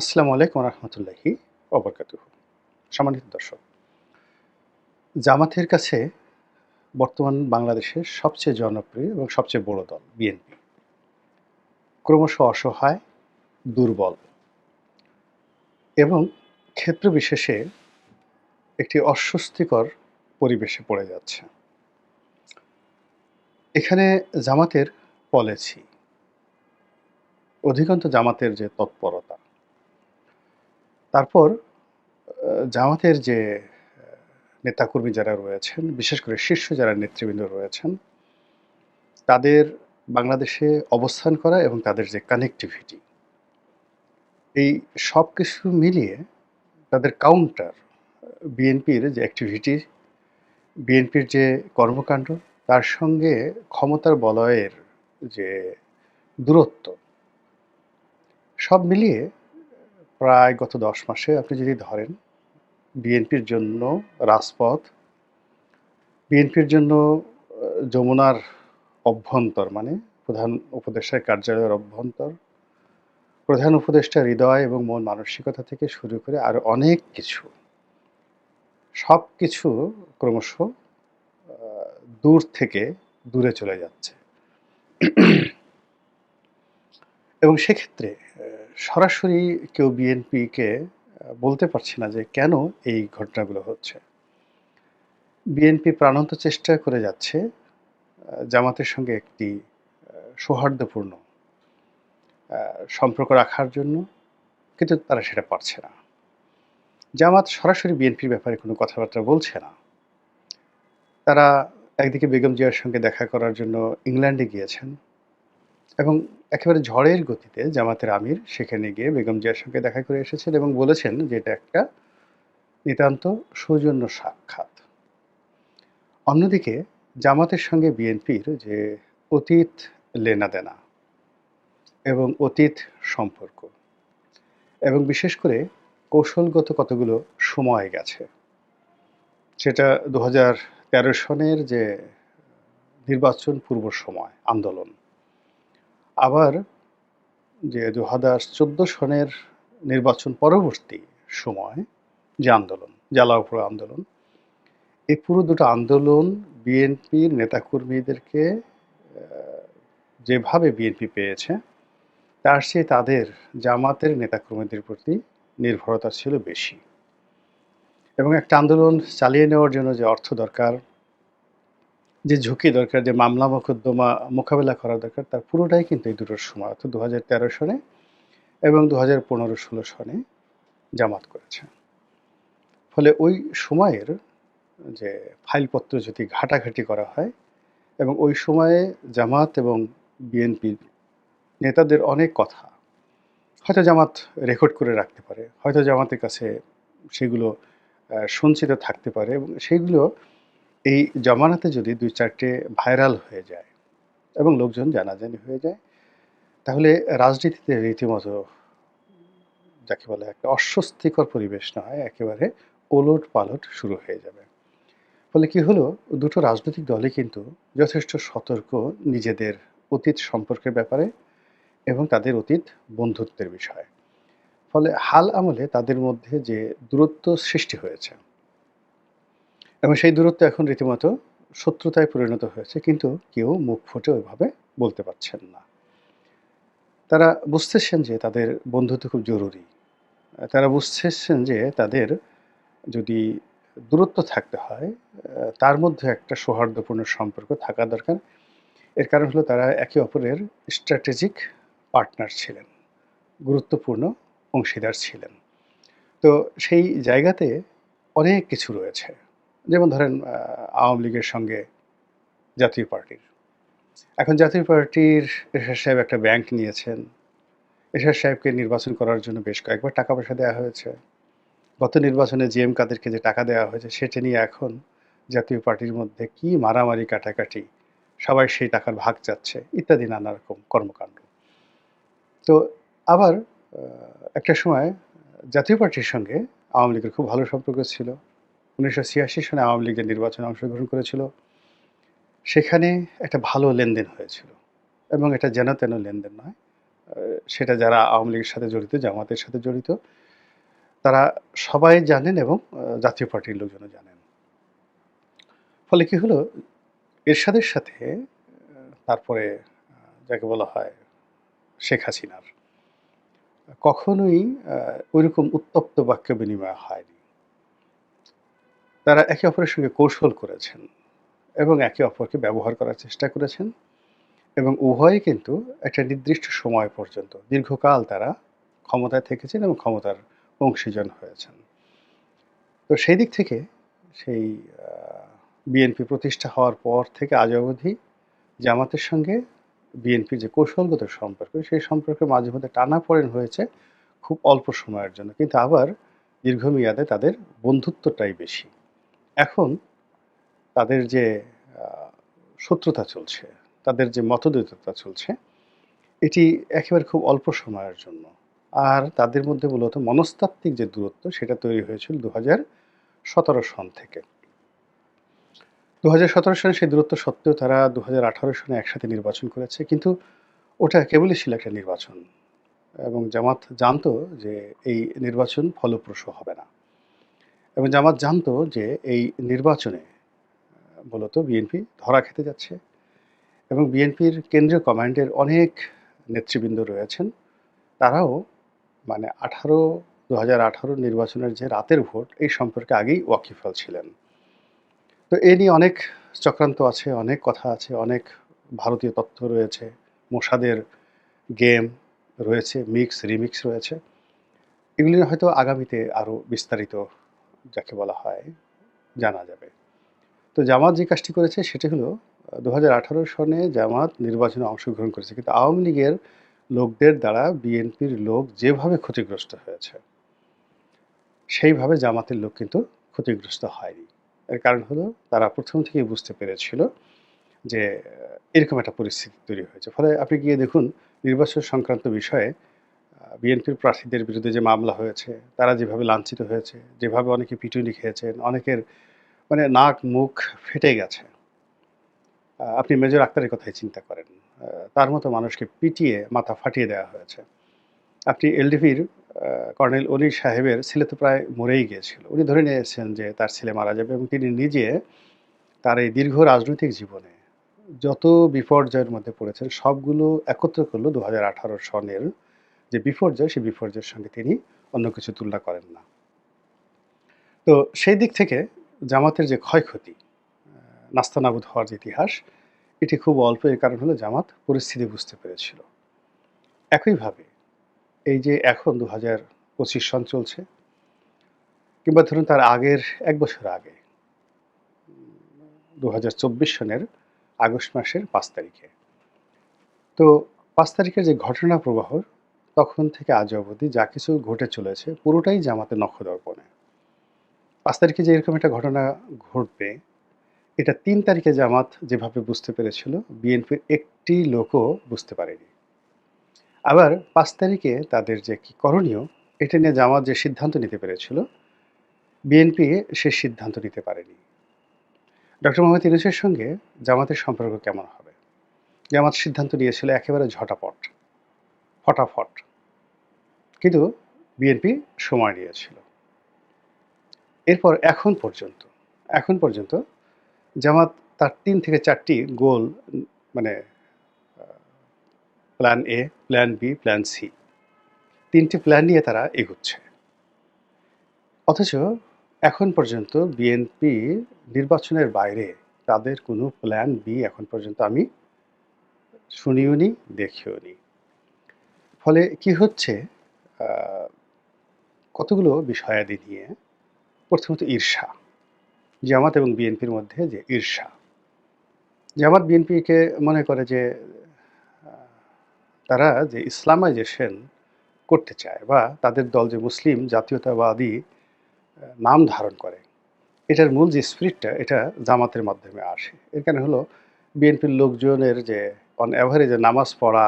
আসসালামু আলাইকুম রহমতুল্লাহি ওবরকাতুহু। সম্মানিত দর্শক, জামাতের কাছে বর্তমান বাংলাদেশের সবচেয়ে জনপ্রিয় এবং সবচেয়ে বড় দল বিএনপি ক্রমশ অসহায়, দুর্বল এবং ক্ষেত্র বিশেষে একটি অস্বস্তিকর পরিবেশে পড়ে যাচ্ছে। এখানে জামাতের পলিসি, অধিকন্ত জামাতের যে তৎপরতা, তারপর জামাতের যে নেতাকর্মী যারা রয়েছেন, বিশেষ করে শীর্ষ যারা নেতৃবৃন্দ রয়েছেন, তাদের বাংলাদেশে অবস্থান করা এবং তাদের যে কানেক্টিভিটি, এই সব কিছু মিলিয়ে তাদের কাউন্টার বিএনপির যে অ্যাক্টিভিটি, বিএনপির যে কর্মকাণ্ড, তার সঙ্গে ক্ষমতার বলয়ের যে দূরত্ব, সব মিলিয়ে প্রায় গত ১০ মাসে আপনি যদি ধরেন, বিএনপির জন্য রাজপথ, বিএনপির জন্য যমুনার অভ্যন্তর মানে প্রধান উপদেষ্টার কার্যালয়ের অভ্যন্তর, প্রধান উপদেষ্টা হৃদয় এবং মন মানসিকতা থেকে শুরু করে আরো অনেক কিছু, সব কিছু ক্রমশ দূর থেকে দূরে চলে যাচ্ছে। এবং সেক্ষেত্রে সরাসরি কেউ বিএনপিকে বলতে পারছে না যে কেন এই ঘটনাগুলো হচ্ছে। বিএনপি প্রাণান্ত চেষ্টা করে যাচ্ছে জামাতের সঙ্গে একটি সৌহার্দ্যপূর্ণ সম্পর্ক রাখার জন্য, কিন্তু তারা সেটা পারছে না। জামাত সরাসরি বিএনপির ব্যাপারে কোনো কথাবার্তা বলছে না। তারা একদিকে বেগম জিয়ার সঙ্গে দেখা করার জন্য ইংল্যান্ডে গিয়েছেন এবং একেবারে ঝড়ের গতিতে জামাতের আমির সেখানে গিয়ে বেগম জিয়ার সঙ্গে দেখা করে এসেছেন এবং বলেছেন যে এটা একটা নিতান্ত সৌজন্য সাক্ষাৎ। অন্যদিকে জামাতের সঙ্গে বিএনপির যে অতীত লেনাদেনা এবং অতীত সম্পর্ক, এবং বিশেষ করে কৌশলগত কতগুলো সময় গেছে, সেটা ২০১৩ সনের যে নির্বাচন পূর্ব সময় আন্দোলন, আবার যে ২০১৪ সনের নির্বাচন পরবর্তী সময় যে আন্দোলন, জ্বালাও পোড়াও আন্দোলন, এই পুরো দুটো আন্দোলন বিএনপির নেতাকর্মীদেরকে যেভাবে বিএনপি পেয়েছে, তার চেয়ে তাদের জামাতের নেতাকর্মীদের প্রতি নির্ভরতা ছিল বেশি। এবং একটা আন্দোলন চালিয়ে নেওয়ার জন্য যে অর্থ দরকার, যে ঝুঁকি দরকার, যে মামলা মোকদ্দমা মোকাবেলা করা দরকার, তার পুরোটাই কিন্তু এই দুটোর সময়, অর্থাৎ ২০১৩ সনে এবং ২০১৫-১৬ সনে জামাত করেছে। ফলে ওই সময়ের যে ফাইলপত্র যদি ঘাটাঘাটি করা হয়, এবং ওই সময়ে জামাত এবং বিএনপির নেতাদের অনেক কথা হয়তো জামাত রেকর্ড করে রাখতে পারে, হয়তো জামাতের কাছে সেগুলো সঞ্চিত থাকতে পারে, এবং সেইগুলো এই জমানাতে যদি ২-৪টে ভাইরাল হয়ে যায় এবং লোকজন জানাজানি হয়ে যায়, তাহলে রাজনীতিতে রীতিমতো যাকে বলে একটা অস্বস্তিকর পরিবেশ না হয়, একেবারে ওলট-পালট শুরু হয়ে যাবে। ফলে কি হলো, দুটো রাজনৈতিক দলই কিন্তু যথেষ্ট সতর্ক নিজেদের অতীত সম্পর্কের ব্যাপারে এবং তাদের অতীত বন্ধুত্বের বিষয়ে। ফলে হাল আমলে তাদের মধ্যে যে দূরত্ব সৃষ্টি হয়েছে, এবং সেই দূরত্ব এখন রীতিমতো শত্রুতায় পরিণত হয়েছে, কিন্তু কেউ মুখ ফুটে ওইভাবে বলতে পারছেন না। তারা বুঝতেছেন যে তাদের বন্ধুত্ব খুব জরুরি। তারা বুঝতেছেন যে তাদের যদি দূরত্ব থাকতে হয়, তার মধ্যে একটা সৌহার্দ্যপূর্ণ সম্পর্ক থাকা দরকার। এর কারণ হলো তারা একে অপরের স্ট্র্যাটেজিক পার্টনার ছিলেন, গুরুত্বপূর্ণ অংশীদার ছিলেন। তো সেই জায়গাতে অনেক কিছু রয়েছে। যেমন ধরেন আওয়ামী লীগের সঙ্গে জাতীয় পার্টির। এখন জাতীয় পার্টির এরশাদ সাহেব একটা ব্যাংক নিয়েছেন। এরশাদ সাহেবকে নির্বাচন করার জন্য বেশ কয়েকবার টাকা পয়সা দেওয়া হয়েছে। গত নির্বাচনে জিএম কাদেরকে যে টাকা দেওয়া হয়েছে, সেটা নিয়ে এখন জাতীয় পার্টির মধ্যে কি মারামারি কাটাকাটি, সবাই সেই টাকার ভাগ চাচ্ছে, ইত্যাদি নানা রকম কর্মকাণ্ড। তো আবার একটা সময় জাতীয় পার্টির সঙ্গে আওয়ামী লীগের খুব ভালো সম্পর্ক ছিল। ১৯৮৬ সনে আওয়ামী লীগ যে নির্বাচনে অংশগ্রহণ করেছিল, সেখানে একটা ভালো লেনদেন হয়েছিল, এবং এটা যেন তেন লেনদেন নয়, সেটা যারা আওয়ামী লীগের সাথে জড়িত, জামাতের সাথে জড়িত, তারা সবাই জানেন এবং জাতীয় পার্টির লোকজনও জানেন। ফলে কি হলো, এরশাদের সাথে তারপরে যাকে বলা হয় শেখ হাসিনার কখনোই ঐরকম উত্তপ্ত বাক্য বিনিময় হয়নি। তারা একে অপরের সঙ্গে কৌশল করেছেন এবং একে অপরকে ব্যবহার করার চেষ্টা করেছেন এবং উভয়ই কিন্তু একটা নির্দিষ্ট সময় পর্যন্ত দীর্ঘকাল তারা ক্ষমতায় থেকেছেন এবং ক্ষমতার অংশীজন হয়েছেন। তো সেই দিক থেকে সেই বিএনপি প্রতিষ্ঠা হওয়ার পর থেকে আজ অবধি জামাতের সঙ্গে বিএনপির যে কৌশলগত সম্পর্ক, সেই সম্পর্কের মাঝে মধ্যে টানাপোড়েন হয়েছে খুব অল্প সময়ের জন্য। কিন্তু আবার দীর্ঘমেয়াদে তাদের বন্ধুত্বটাই বেশি। এখন তাদের যে আ শত্রুতা চলছে, তাদের যে মতদ্বৈধতা চলছে, এটি একেবারে খুব অল্প সময়ের জন্য। আর তাদের মধ্যে মূলত মনস্তাত্ত্বিক যে দূরত্ব, সেটা তৈরি হয়েছিল ২০১৭ সন থেকে। ২০১৭ সালে সেই দূরত্ব সত্ত্বেও তারা ২০১৮ সনে একসাথে নির্বাচন করেছে। কিন্তু ওটা কেবলই ছিল একটা নির্বাচন এবং জামাত জানতো যে এই নির্বাচন ফলপ্রসূ হবে না এবং জামাত জানতো যে এই নির্বাচনে মূলত বিএনপি ধরা খেতে যাচ্ছে এবং বিএনপির কেন্দ্রীয় কমান্ডের অনেক নেতৃবৃন্দ রয়েছেন। তারাও মানে ২০১৮ নির্বাচনের যে রাতের ভোট, এই সম্পর্কে আগেই ওয়াকিবহাল ছিলেন। তো এ নিয়ে অনেক চক্রান্ত আছে, অনেক কথা আছে, অনেক ভারতীয় তথ্য রয়েছে, মোসাদের গেম রয়েছে, মিক্স, রিমিক্স রয়েছে। এগুলি হয়তো আগামীতে আরও বিস্তারিত যাকে বলা হয় জানা যাবে। তো জামাত যে কাজটি করেছে সেটি হলো ২০১৮ সনে জামাত নির্বাচনে অংশগ্রহণ করেছে। কিন্তু আওয়ামী লীগের লোকদের দ্বারা বিএনপির লোক যেভাবে ক্ষতিগ্রস্ত হয়েছে, সেইভাবে জামাতের লোক কিন্তু ক্ষতিগ্রস্ত হয়নি। এর কারণ হলো তারা প্রথম থেকেই বুঝতে পেরেছিল যে এরকম একটা পরিস্থিতি তৈরি হয়েছে। ফলে আপনি গিয়ে দেখুন নির্বাচন সংক্রান্ত বিষয়ে বিএনপির প্রার্থীদের বিরুদ্ধে যে মামলা হয়েছে, তারা যেভাবে লাঞ্ছিত হয়েছে, যেভাবে অনেকে পিটুনি খেয়েছেন, অনেকের মানে নাক মুখ ফেটে গেছে। আপনি মেজর আক্তারের কথাই চিন্তা করেন। তার মতো মানুষকে পিটিয়ে মাথা ফাটিয়ে দেওয়া হয়েছে। আপনি এলডিপির কর্নেল অলি সাহেবের ছেলে তো প্রায় মরেই গিয়েছিল। উনি ধরে নিয়েছেন যে তার ছেলে মারা যাবে এবং তিনি নিজে তার এই দীর্ঘ রাজনৈতিক জীবনে যত বিপর্যয়ের মধ্যে পড়েছেন সবগুলো একত্র করল ২০১৮ সনের যে বিপর্যয়, সেই বিপর্যয়ের সঙ্গে তিনি অন্য কিছু তুলনা করেন না। তো সেই দিক থেকে জামাতের যে ক্ষয়ক্ষতি, নাস্তানাবুদ হওয়ার যে ইতিহাস, এটি খুব অল্প। এর কারণ হলো জামাত পরিস্থিতি বুঝতে পেরেছিল। একইভাবে এই যে এখন ২০২৫ সন চলছে কিংবা ধরুন তার আগের ১ বছর আগে ২০২৪ সনের আগস্ট মাসের ৫ তারিখে। তো ৫ তারিখের যে ঘটনা প্রবাহ, তখন থেকে আজ অবধি যা কিছু ঘটে চলেছে পুরোটাই জামাতের নখদর্পণে। ৫ তারিখে যে এরকম একটা ঘটনা ঘটবে, এটা ৩ তারিখে জামাত যেভাবে বুঝতে পেরেছিল, বিএনপির একটি লোকও বুঝতে পারেনি। আবার ৫ তারিখে তাদের যে কি করণীয়, এটা নিয়ে জামাত যে সিদ্ধান্ত নিতে পেরেছিল, বিএনপি সে সিদ্ধান্ত নিতে পারেনি। ডক্টর মোহাম্মদ ইউনূসের সঙ্গে জামাতের সম্পর্ক কেমন হবে? জামাত সিদ্ধান্ত নিয়েছিল একেবারে ঝটাপট, ফটাফট। কিন্তু বিএনপি সময় নিয়েছিল। এরপর এখন পর্যন্ত জামাত তার ৩ থেকে ৪ টি গোল মানে আ plan A, plan B, plan C ৩ টি প্ল্যান নিয়ে তারা এগুচ্ছে। অথচ এখন পর্যন্ত বিএনপি নির্বাচনের বাইরে তাদের কোনো প্ল্যান বি এখন পর্যন্ত আমি শুনিওনি, দেখিওনি। ফলে কি হচ্ছে, আ কতগুলো বিষয়াদি নিয়ে প্রথমত ঈর্ষা। জামাত এবং বিএনপির মধ্যে যে ঈর্ষা। জামাত বিএনপিকে মনে করে যে আ তারা যে ইসলামাইজেশন করতে চায় বা তাদের দল যে মুসলিম জাতীয়তাবাদী নাম ধারণ করে, এটার মূল যে স্পিরিটটা এটা জামাতের মাধ্যমে আসে। এর কারণ হলো বিএনপির লোকজনের যে অন এভারেজ নামাজ পড়া,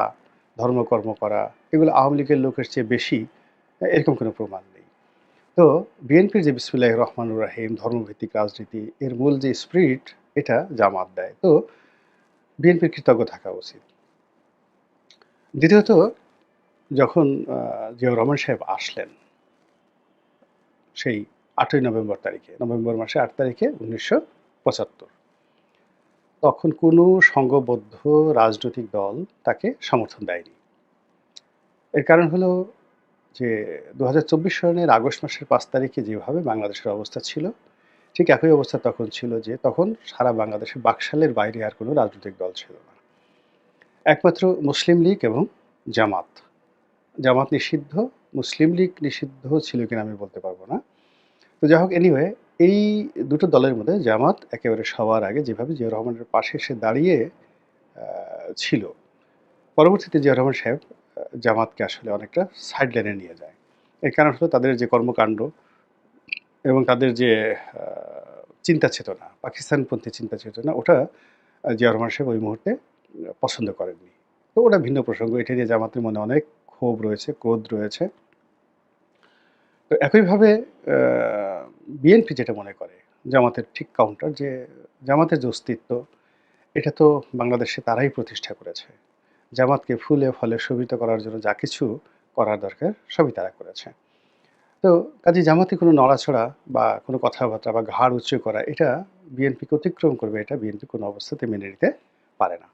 ধর্মকর্ম করা, এগুলো আওয়ামী লীগের লোকের চেয়ে বেশি, এরকম কোনো প্রমাণ নেই। তো বিএনপির যে বিসমিল্লাহির রহমানুর রাহিম ধর্মভিত্তিক রাজনীতি, এর মূল যে স্পিরিট এটা জামাত দেয়। তো বিএনপির কৃতজ্ঞ থাকা উচিত। দ্বিতীয়ত যখন জিয়াউর রহমান সাহেব আসলেন সেই ৮ই নভেম্বর তারিখে, নভেম্বর মাসের ৮ তারিখে ১৯৭৫, তখন কোনো সংঘবদ্ধ রাজনৈতিক দল তাকে সমর্থন দেয়নি। এর কারণ হলো যে ২০২৪ সনের আগস্ট মাসের ৫ তারিখে যেভাবে বাংলাদেশের অবস্থা ছিল, ঠিক একই অবস্থা তখন ছিল, যে তখন সারা বাংলাদেশে বাকশালের বাইরে আর কোনো রাজনৈতিক দল ছিল না। একমাত্র মুসলিম লীগ এবং জামাত। জামাত নিষিদ্ধ, মুসলিম লীগ নিষিদ্ধ ছিল কিনা আমি বলতে পারব না। তো যাই হোক, এনিওয়ে, এই দুটো দলের মধ্যে জামাত একেবারে সবার আগে যেভাবে জিয়াউর রহমানের পাশে এসে দাঁড়িয়ে ছিল, পরবর্তীতে জিয়াউর রহমান সাহেব জামাতকে আসলে অনেকটা সাইড লাইনে নিয়ে যায়। এর কারণ হলো তাদের যে কর্মকাণ্ড এবং তাদের যে চিন্তা চেতনা, পাকিস্তানপন্থী চিন্তা চেতনা, ওটা জিয়াউর রহমান সাহেব ওই মুহূর্তে পছন্দ করেননি। তো ওটা ভিন্ন প্রসঙ্গ। এটা নিয়ে জামাতের মনে অনেক ক্ষোভ রয়েছে, ক্রোধ রয়েছে। তো একইভাবে বিএনপি যেটা মনে করে জামাতের ঠিক কাউন্টার, যে জামাতের যে অস্তিত্ব, এটা তো বাংলাদেশে তারাই প্রতিষ্ঠা করেছে। জামাতকে ফুলে ফলে শোভিত করার জন্য যা কিছু করার দরকার সবই তারা করেছে। তো কাজেই জামাতে কোনো নড়াচড়া বা কোনো কথাবার্তা বা ঘাড় উঁচু করা, এটা বিএনপিকে অতিক্রম করবে, এটা বিএনপি কোনো অবস্থাতে মেনে নিতে পারে না।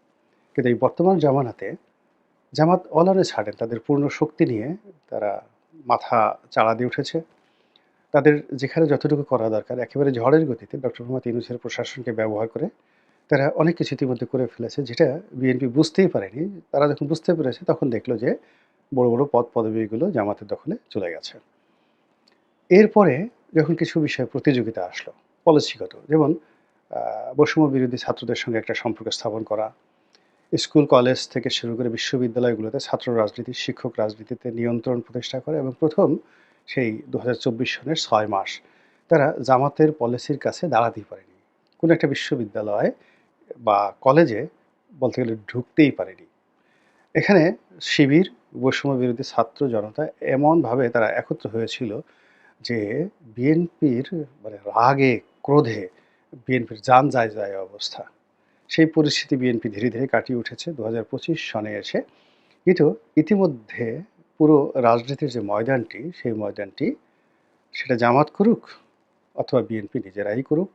কিন্তু এই বর্তমান জামানাতে জামাত অলারে ছাড়েন, তাদের পূর্ণ শক্তি নিয়ে তারা মাথা চাড়া দিয়ে উঠেছে। তাদের যেখানে যতটুকু করা দরকার একেবারে ঝড়ের গতিতে ডক্টর মোহাম্মদ ইউনূসের প্রশাসনকে ব্যবহার করে তারা অনেক কিছু ইতিমধ্যে করে ফেলেছে, যেটা বিএনপি বুঝতেই পারেনি। তারা যখন বুঝতে পেরেছে তখন দেখলো যে বড় বড় পদ পদবীগুলো জামাতের দখলে চলে গেছে। এরপরে যখন কিছু বিষয়ে প্রতিযোগিতা আসলো পলিসিগত, যেমন বৈষম্য বিরোধী ছাত্রদের সঙ্গে একটা সম্পর্ক স্থাপন করা, স্কুল কলেজ থেকে শুরু করে বিশ্ববিদ্যালয়গুলোতে ছাত্র রাজনীতি, শিক্ষক রাজনীতিতে নিয়ন্ত্রণ প্রতিষ্ঠা করে, এবং প্রথম সেই ২০২৪ সনের ৬ মাস তারা জামাতের পলিসির কাছে দাঁড়াতেই পারেনি। কোনো একটা বিশ্ববিদ্যালয় বা কলেজে বলতে গেলে ঢুকতেই পারেনি। এখানে শিবির, বৈষম্য বিরোধী ছাত্র জনতা এমনভাবে তারা একত্র হয়েছিল যে বিএনপির মানে রাগে ক্রোধে বিএনপির জান যায় যায় অবস্থা। সেই পরিস্থিতি বিএনপি ধীরে ধীরে কাটিয়ে উঠেছে ২০২৫ সনে এসে। কিন্তু ইতিমধ্যে পুরো রাজনীতির যে ময়দানটি, সেই ময়দানটি সেটা জামাত করুক অথবা বিএনপি নিজেরাই করুক,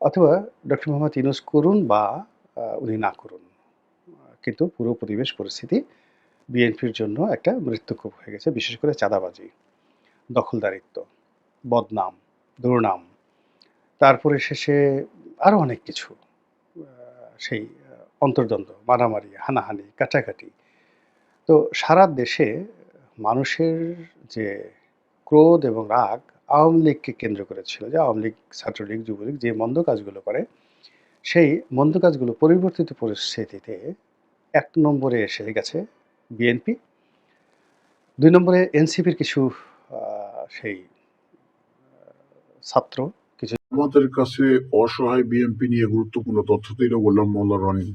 অথবা ডক্টর মোহাম্মদ ইউনূস করুন বা উনি না করুন, কিন্তু পুরো পরিবেশ পরিস্থিতি বিএনপির জন্য একটা মৃত্যুকূপ হয়ে গেছে। বিশেষ করে চাঁদাবাজি, দখলদারিত্ব, বদনাম, দুর্নাম, তারপরে শেষে আরও অনেক কিছু, সেই অন্তর্দ্বন্দ্ব, মারামারি, হানাহানি, কাটাকাটি। তো সারা দেশে মানুষের যে ক্রোধ এবং রাগ আওয়ামী লীগকে কেন্দ্র করে ছিল, যে আওয়ামী লীগ, ছাত্রলীগ, যুবলীগ যে মন্দ কাজগুলো করে, সেই মন্দ কাজগুলো পরিবর্তিত পরিস্থিতিতে ১ নম্বরে এসে গেছে বিএনপি। ২ নম্বরে এনসিপির কিছু সেই ছাত্র, কিছু আমাদের কাছে অসহায় বিএনপি নিয়ে গুরুত্বপূর্ণ তথ্য দিল গোলাম মোল্লা রনি।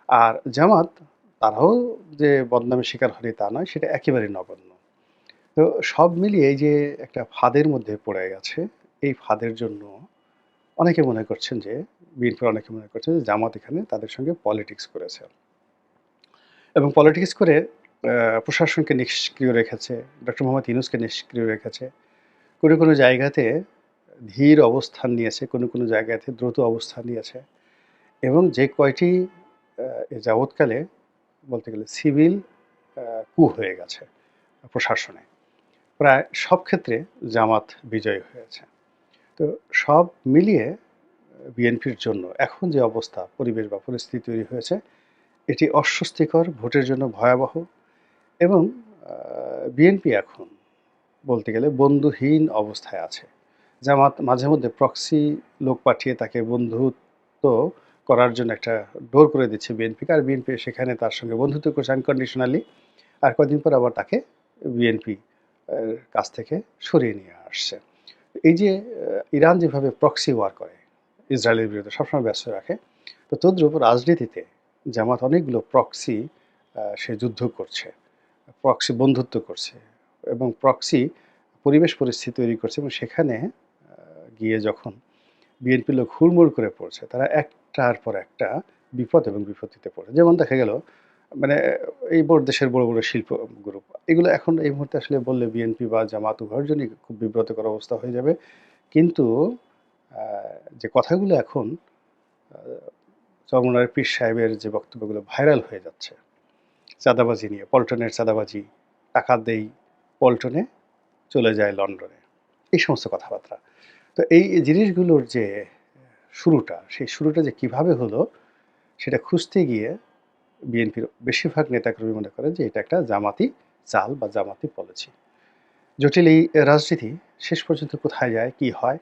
আর জামাত, তারাও যে বদনামের শিকার হয়নি তা নয়, সেটা একেবারে নগণ্য। তো সব মিলিয়ে এই যে একটা ফাঁদের মধ্যে পড়ে গেছে, এই ফাঁদের জন্য অনেকে মনে করছেন যে বিএনপির অনেকে মনে করছেন যে জামাত এখানে তাদের সঙ্গে পলিটিক্স করেছে এবং পলিটিক্স করে প্রশাসনকে নিষ্ক্রিয় রেখেছে, ডক্টর মোহাম্মদ ইউনূসকে নিষ্ক্রিয় রেখেছে। কোনো কোনো জায়গাতে ধীর অবস্থান নিয়েছে, কোনো কোনো জায়গাতে দ্রুত অবস্থান নিয়েছে, এবং যে কয়টি এ যাবৎকালে বলতে গেলে সিভিল কু হয়ে গেছে প্রশাসনে, প্রায় সব ক্ষেত্রে জামাত বিজয়ী হয়েছে। তো সব মিলিয়ে বিএনপির জন্য এখন যে অবস্থা, পরিবেশ বা পরিস্থিতি তৈরি হয়েছে, এটি অস্বস্তিকর, ভোটের জন্য ভয়াবহ, এবং বিএনপি এখন বলতে গেলে বন্ধুহীন অবস্থায় আছে। জামাত মাঝে মধ্যে প্রক্সি লোক পাঠিয়ে তাকে বন্ধুত্ব করার জন্য একটা ডোর করে দিচ্ছে বিএনপিকে, আর বিএনপি সেখানে তার সঙ্গে বন্ধুত্ব করছে আনকন্ডিশনালি, আর কদিন পর আবার তাকে বিএনপি কাছ থেকে সরিয়ে নিয়ে আসছে। এই যে ইরান যেভাবে প্রক্সি ওয়ার করে, ইসরায়েলের বিরুদ্ধে সবসময় ব্যস্ত রাখে, তো তদ্রূপ রাজনীতিতে জামাত অনেকগুলো প্রক্সি সে যুদ্ধ করছে, প্রক্সি বন্ধুত্ব করছে, এবং প্রক্সি পরিবেশ পরিস্থিতি তৈরি করছে, এবং সেখানে গিয়ে যখন বিএনপি লোক হুড়মুড় করে পড়ছে, তারা একটার পর একটা বিপদ এবং বিপত্তিতে পড়ে। যেমন দেখা গেল মানে এই দেশের বড়, বড় শিল্প গ্রুপ। এগুলো এখন এই মুহূর্তে আসলে বললে বিএনপি বা জামাত উভয়ের জন্যই খুব বিব্রতকর অবস্থা হয়ে যাবে। কিন্তু আ যে কথাগুলো এখন আ চরমোনাই পীর সাহেবের যে বক্তব্যগুলো ভাইরাল হয়ে যাচ্ছে, চাঁদাবাজি নিয়ে, পল্টনের চাঁদাবাজি, টাকা দেই পল্টনে, চলে যায় লন্ডনে। এই সমস্ত কথাবার্তা। তো এই জিনিসগুলোর যে শুরুটা, সেই শুরুটা যে কিভাবে হলো সেটা খুঁজতে গিয়ে বিএনপির বেশিরভাগ নেতাকর্মী মনে করে যে এটা একটা জামাতি চাল বা জামাতি পলিসি। জটিল এই রাজনীতি শেষ পর্যন্ত কোথায় যায়, কি হয়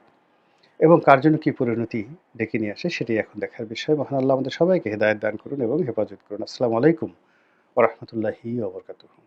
এবং কার জন্য কি পরিণতি ডেকে নিয়ে আসে সেটাই এখন দেখার বিষয়। মহান আল্লাহ আমাদের সবাইকে হেদায়েত দান করুন এবং হেফাজত করুন। আসসালামু আলাইকুম ওয়া রাহমাতুল্লাহি ওয়া বারাকাতুহু।